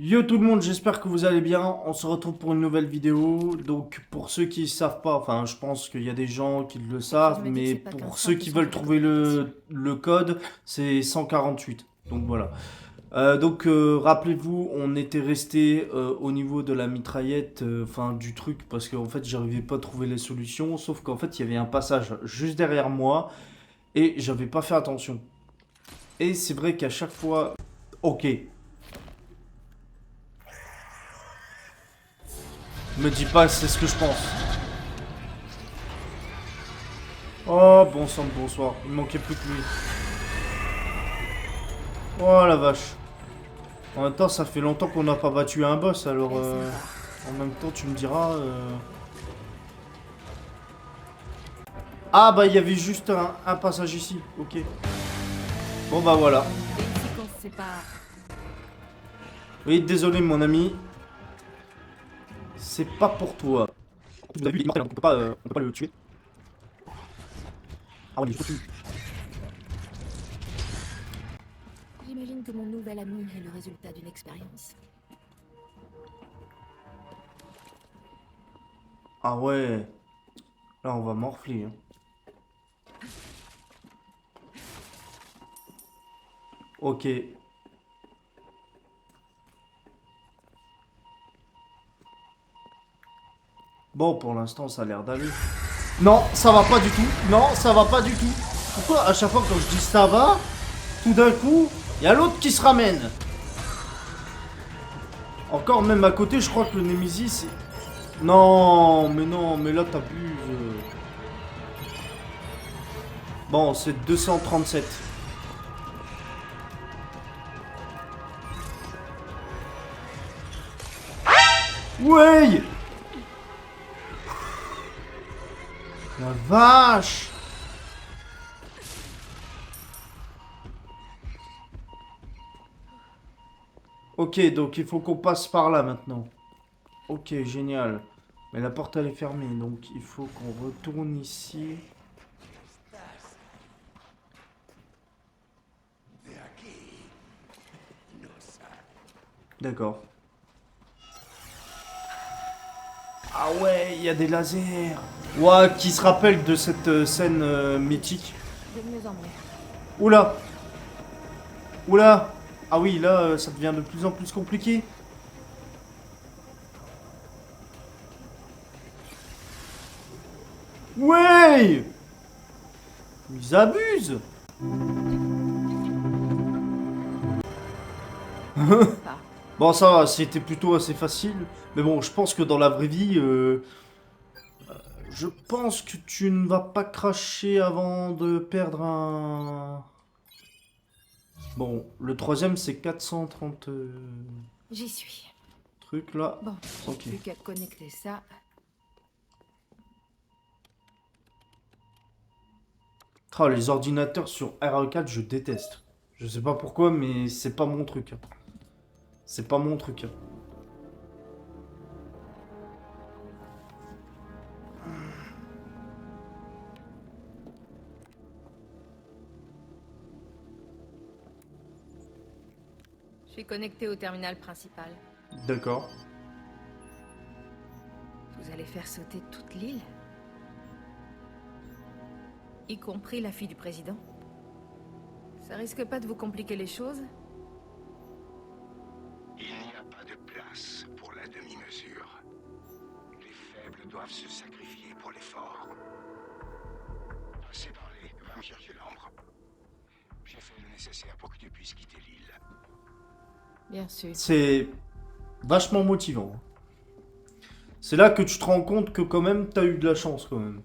Yo tout le monde, j'espère que vous allez bien. On se retrouve pour une nouvelle vidéo. Donc pour ceux qui ne savent pas, enfin je pense qu'il y a des gens qui le Quelque chose savent, me dit que mais c'est pas qu'un pour ceux simple qui veulent centre de trouver communication. le code, c'est 148. Donc voilà. Rappelez-vous, on était resté au niveau de la mitraillette, enfin du truc, parce qu'en fait j'arrivais pas à trouver les solutions, sauf qu'en fait il y avait un passage juste derrière moi et j'avais pas fait attention. Et c'est vrai qu'à chaque fois... Ok, me dis pas c'est ce que je pense. Oh, bon sang de bonsoir. Il manquait plus que lui. Oh la vache. En même temps, ça fait longtemps qu'on n'a pas battu un boss, alors Laisse voir. en même temps, tu me diras. Ah bah, il y avait juste un passage ici. Ok. Bon bah voilà. Et ici qu'on se sépare. Oui, désolé mon ami. C'est pas pour toi. Vous avez vu, il est immortel, on peut pas le tuer. Ah ouais, il est juste au-dessus. J'imagine que mon nouvel ami est le résultat d'une expérience. Ah ouais. Là, on va morfler, hein. Ok. Bon, pour l'instant, ça a l'air d'aller. Non, ça va pas du tout. Non, ça va pas du tout. Pourquoi à chaque fois quand je dis ça va, tout d'un coup, il y a l'autre qui se ramène. Encore même à côté, je crois que le Nemesis... Non, mais là t'abuses. Bon, c'est 237. Ouais. La vache. Ok, donc il faut qu'on passe par là maintenant. Ok, génial. Mais la porte elle est fermée, donc il faut qu'on retourne ici. D'accord. Ah ouais, il y a des lasers. Ouah, qui se rappelle de cette scène mythique. De mieux en mieux. Oula, oula. Ah oui, là, ça devient de plus en plus compliqué. Ouais. Ils abusent. Pas. Bon, ça va, c'était plutôt assez facile. Mais bon, je pense que dans la vraie vie, je pense que tu ne vas pas cracher avant de perdre un... Bon, le troisième, c'est 430 J'y suis. trucs là. Bon, j'ai Ok. plus qu'à connecter ça. Ah, les ordinateurs sur RE4, je déteste. Je sais pas pourquoi, mais c'est pas mon truc, hein. C'est pas mon truc, hein. Je suis connecté au terminal principal. D'accord. Vous allez faire sauter toute l'île? Y compris la fille du président? Ça risque pas de vous compliquer les choses? Il n'y a pas de place pour la demi-mesure. Les faibles doivent se sacrifier pour les forts. Assez parlé, va me chercher l'ombre. J'ai fait le nécessaire pour que tu puisses quitter l'île. Bien sûr. C'est vachement motivant, hein. C'est là que tu te rends compte que quand même, t'as eu de la chance quand même.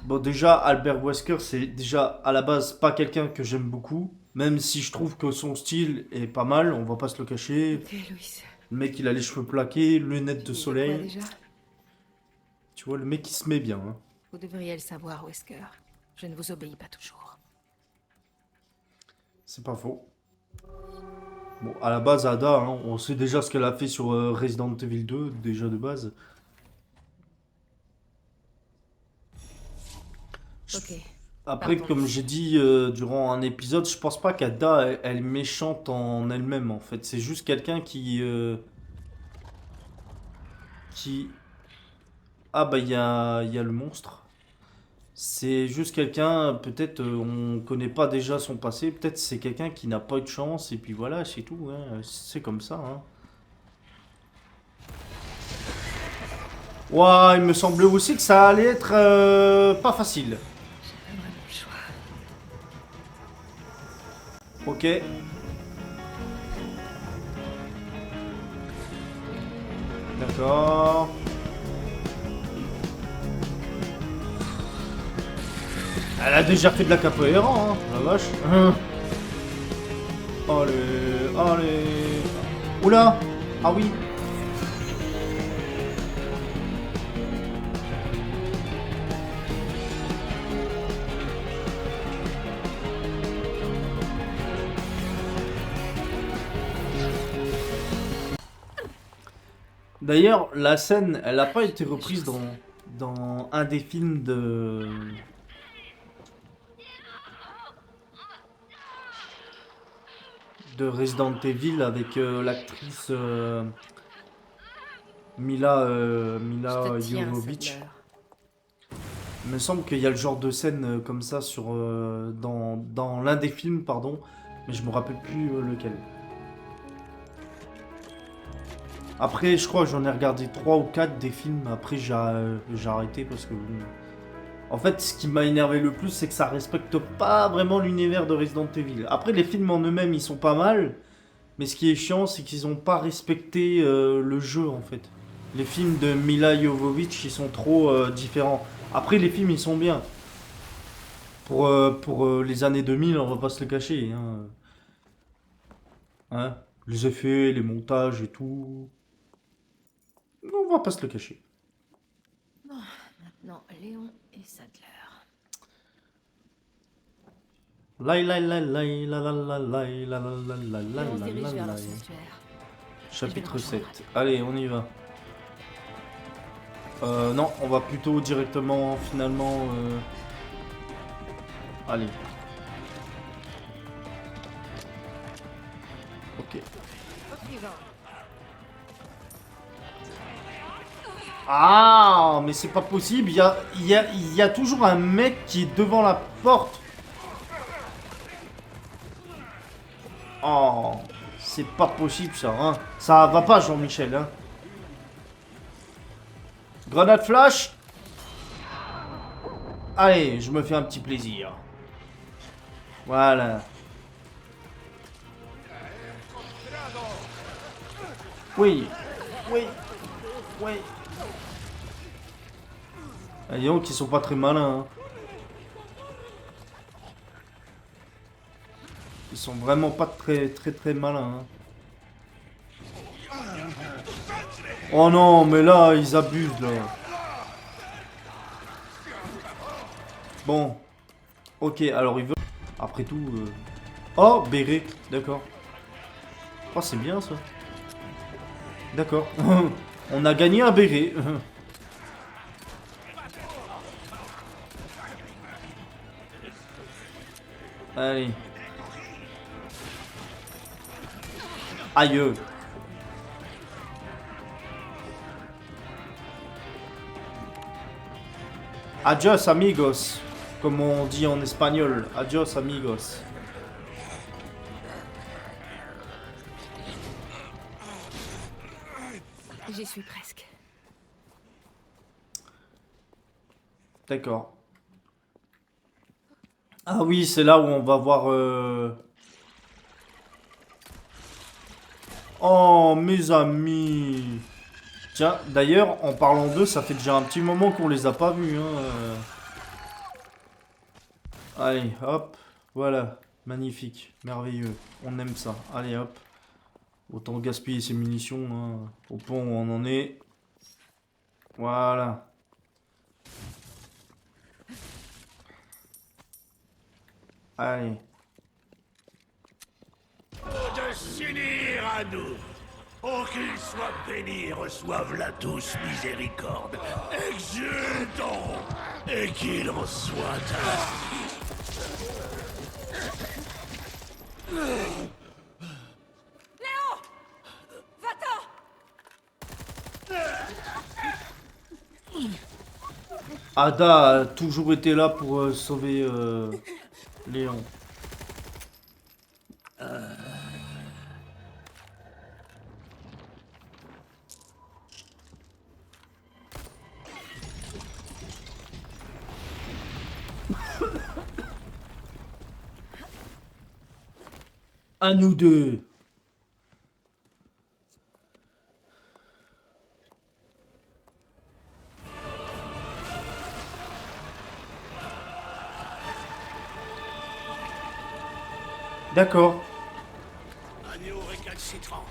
Bon, déjà, Albert Wesker, c'est déjà à la base pas quelqu'un que j'aime beaucoup. Même si je trouve que son style est pas mal, on va pas se le cacher. Ok, Louis. Le mec, il a les cheveux plaqués, lunettes Tu de disais quoi soleil. déjà? Tu vois, le mec, il se met bien, hein. Vous devriez le savoir, Wesker. Je ne vous obéis pas toujours. C'est pas faux. Bon, à la base, Ada, hein, on sait déjà ce qu'elle a fait sur Resident Evil 2, déjà de base. Je- Ok. Après, Pardon. comme j'ai dit durant un épisode, je pense pas qu'Ada elle est méchante en elle-même en fait. C'est juste quelqu'un qui... Ah bah il y a le monstre. C'est juste quelqu'un, peut-être on connaît pas déjà son passé, peut-être c'est quelqu'un qui n'a pas eu de chance et puis voilà, c'est tout, hein. C'est comme ça. Hein. Ouah, il me semblait aussi que ça allait être pas facile. Pas vraiment le choix. Ok. D'accord. Elle a déjà fait de la capoeira, hein, la vache. Allez, allez. Oula. Ah oui. D'ailleurs, la scène, elle n'a pas été reprise dans un des films de Resident Evil avec l'actrice Je Mila te tiens, Jovovich. Sadler. Il me semble qu'il y a le genre de scène comme ça dans l'un des films, pardon, mais je me rappelle plus lequel. Après, je crois que j'en ai regardé 3 ou 4 des films, après j'ai arrêté parce que... En fait, ce qui m'a énervé le plus, c'est que ça respecte pas vraiment l'univers de Resident Evil. Après, les films en eux-mêmes, ils sont pas mal, mais ce qui est chiant, c'est qu'ils ont pas respecté le jeu, en fait. Les films de Mila Jovovich, ils sont trop différents. Après, les films, ils sont bien. Pour les années 2000, on va pas se le cacher. Hein. Hein, les effets, les montages et tout. On va pas se le cacher. Maintenant, Léon et Sadler. Lai lai lai lai la la la lai la la la la la Léon se la dirige la vers la. leur sanctuaire. Chapitre Je vais le 7. Allez, on y va. Non, on va plutôt directement, finalement... Allez. Ok. Ah, mais c'est pas possible. Il y a toujours un mec qui est devant la porte. Oh, c'est pas possible ça, hein. Ça va pas, Jean-Michel, hein. Grenade flash. Allez, je me fais un petit plaisir. Voilà. Oui. Oui. Oui. Ah, dis donc, ils sont pas très malins, hein. Ils sont vraiment pas très malins, hein. Oh non, mais là, ils abusent, là. Bon. Ok, alors il veut... Après tout... Oh, béret. D'accord. Oh, c'est bien, ça. D'accord. On a gagné un béret. Allez. Aïe. Adios amigos, comme on dit en espagnol. Adios amigos. J'y suis presque. D'accord. Ah oui, c'est là où on va voir... Oh, mes amis. Tiens, d'ailleurs, en parlant d'eux, ça fait déjà un petit moment qu'on les a pas vus. Hein. Allez, hop. Voilà. Magnifique. Merveilleux. On aime ça. Allez, hop. Autant gaspiller ses munitions. Hein. Au point où on en est. Voilà. Allez. De s'unir à nous. Oh, qu'ils soient bénis, reçoivent-la tous miséricorde. Exultons, et qu'il en soit ainsi. Ada a toujours été là pour sauver Léon. À nous deux. D'accord. Agneau récalcitrant,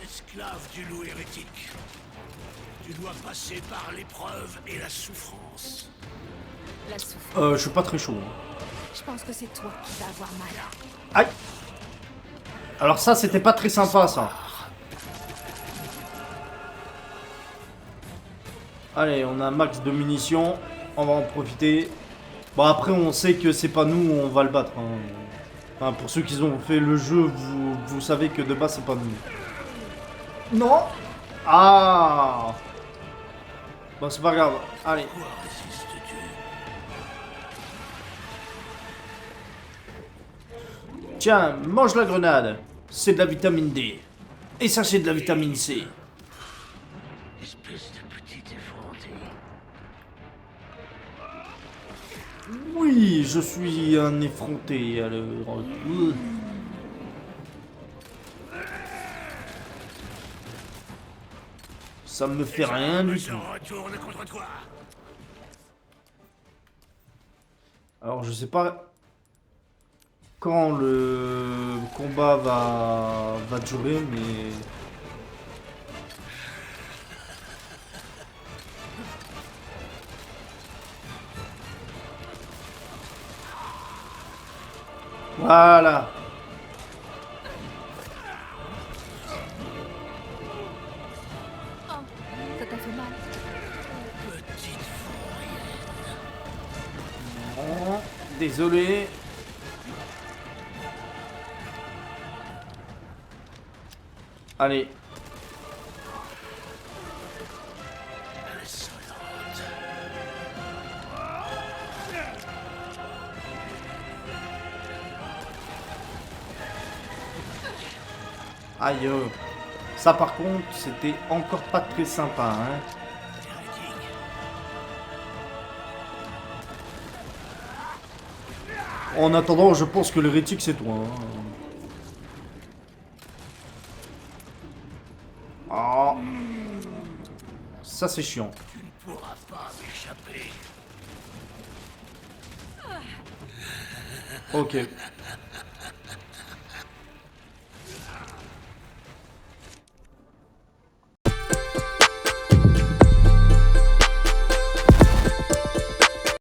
esclave du loup hérétique. Tu dois passer par l'épreuve et la souffrance. La souffrance. Je suis pas très chaud. Je pense que c'est toi qui vas avoir mal. Aïe. Alors ça, c'était pas très sympa, ça. Allez, on a un max de munitions. On va en profiter. Bon, après, on sait que c'est pas nous, on va le battre. Hein. Enfin, pour ceux qui ont fait le jeu, vous savez que de base, c'est pas nous. Non. Ah. Bon, c'est pas grave. Allez. Quoi résistes-tu? Tiens, mange la grenade. C'est de la vitamine D. Et ça, c'est de la vitamine C. Espèce de petit effronté. Oui, je suis un effronté. Alors... Ça me fait rien du Je tout. retourne contre toi. Alors, je sais pas quand le combat va durer, mais... Voilà. Ça t'a fait mal? Petite fourrière. Oh, désolé. Allez. Insolente. Aïe. Ça, par contre, c'était encore pas très sympa, hein. Hérétique. En attendant, je pense que l'hérétique, c'est toi. Hein. Oh. Ça, c'est chiant. Tu ne pourras pas m'échapper. Ok.